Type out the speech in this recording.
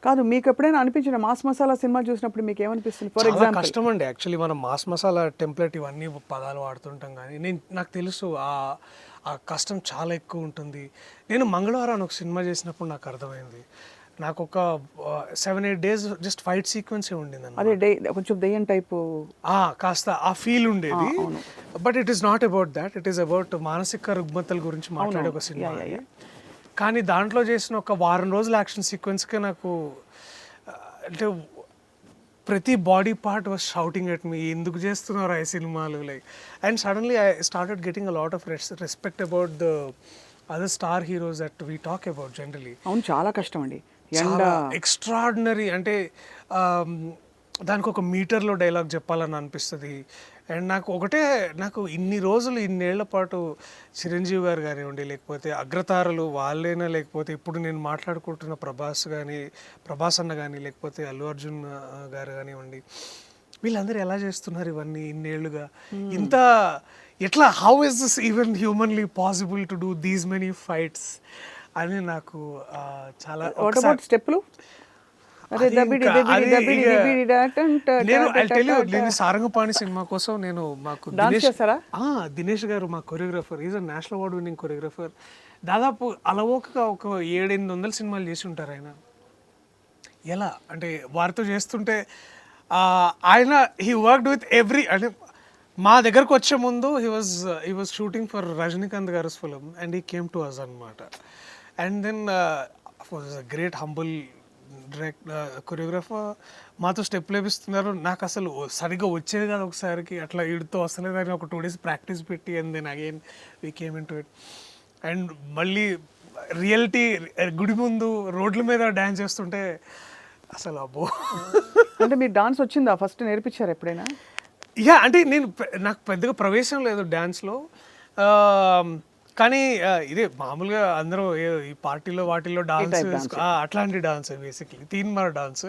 కాదు, మీకు ఎప్పుడైనా అనిపించిన మాస్ మసాలా సినిమా చూసినప్పుడు మీకు ఏమనిపిస్తుంది? ఫర్ చాలా ఎగ్జాంపుల్ కష్టం అండి యాక్చువల్లీ. మనం మాస్ మసాలా టెంప్లెట్ ఇవన్నీ పదాలు వాడుతుంటాం, కానీ నాకు తెలుసు ఆ కష్టం చాలా ఎక్కువ ఉంటుంది. నేను మంగళవారం ఒక సినిమా చేసినప్పుడు నాకు అర్థమైంది. నాకు ఒక 7-8 days జస్ట్ ఫైట్ సీక్వెన్సే ఉండింది అదే కొంచెం దెయ్యం టైపు. కాస్త ఆ ఫీల్ ఉండేది. అవును. But it is not about that, it is about మానసిక రుగ్మతల గురించి మాట్లాడే ఒక సినిమా అది. కానీ దాంట్లో చేసిన ఒక వారం రోజుల యాక్షన్ సీక్వెన్స్కే నాకు అంటే ప్రతి body part was shouting at me, ఎందుకు చేస్తున్నారు ఆ సినిమాలు like. And suddenly I started getting a lot of respect about the other star heroes that we talk about generally. అవును, చాలా కష్టం అండి. చాలా ఎక్స్ట్రాడినరీ. అంటే దానికి ఒక మీటర్లో డైలాగ్ చెప్పాలని అనిపిస్తుంది. అండ్ నాకు ఇన్ని రోజులు ఇన్నేళ్ల పాటు చిరంజీవి గారు కానివ్వండి, లేకపోతే అగ్రతారలు వాళ్ళైనా, లేకపోతే ఇప్పుడు నేను మాట్లాడుకుంటున్న ప్రభాస్ అన్న కానీ, లేకపోతే అల్లు అర్జున్ గారు కానివ్వండి, వీళ్ళందరూ ఎలా చేస్తున్నారు ఇవన్నీ ఇన్నేళ్లుగా? ఎట్లా how is this even humanly possible to do these many fights అని నాకు చాలా స్టెప్లు. నేను సారంగపాణి సినిమా కోసం మాకు దినేష్ గారు మా choreographer, is a national award winning choreographer. దాదాపు అలవోకగా ఒక 700-800 సినిమాలు చేసి ఉంటారు ఆయన. ఎలా అంటే వారితో చేస్తుంటే ఆయన హీ వర్క్డ్ విత్ ఎవ్రీ, అంటే మా దగ్గరకు వచ్చే ముందు he was shooting for Rajinikanth garu film and he came to us అనమాట. And then great humble choreographer మాతో స్టెప్ లేపిస్తున్నారు. నాకు అసలు సరిగ్గా వచ్చేది కాదు, ఒకసారికి అట్లా ఇడుతో వస్తలేదు అని ఒక 2 days ప్రాక్టీస్ పెట్టి and then again we came in to it. And మళ్ళీ రియాలిటీ గుడి ముందు రోడ్ల మీద డ్యాన్స్ చేస్తుంటే అసలు అబ్బో. అంటే మీరు డాన్స్ వచ్చిందా? ఫస్ట్ నేర్పించారు ఎప్పుడైనా? అంటే నాకు పెద్దగా ప్రవేశం లేదు డ్యాన్స్లో. కానీ ఇదే మామూలుగా అందరూ ఈ పార్టీలో వాటిల్లో డాన్స్, అట్లాంటి డాన్స్ బేసిక్లీ తీన్మార్ డాన్స్.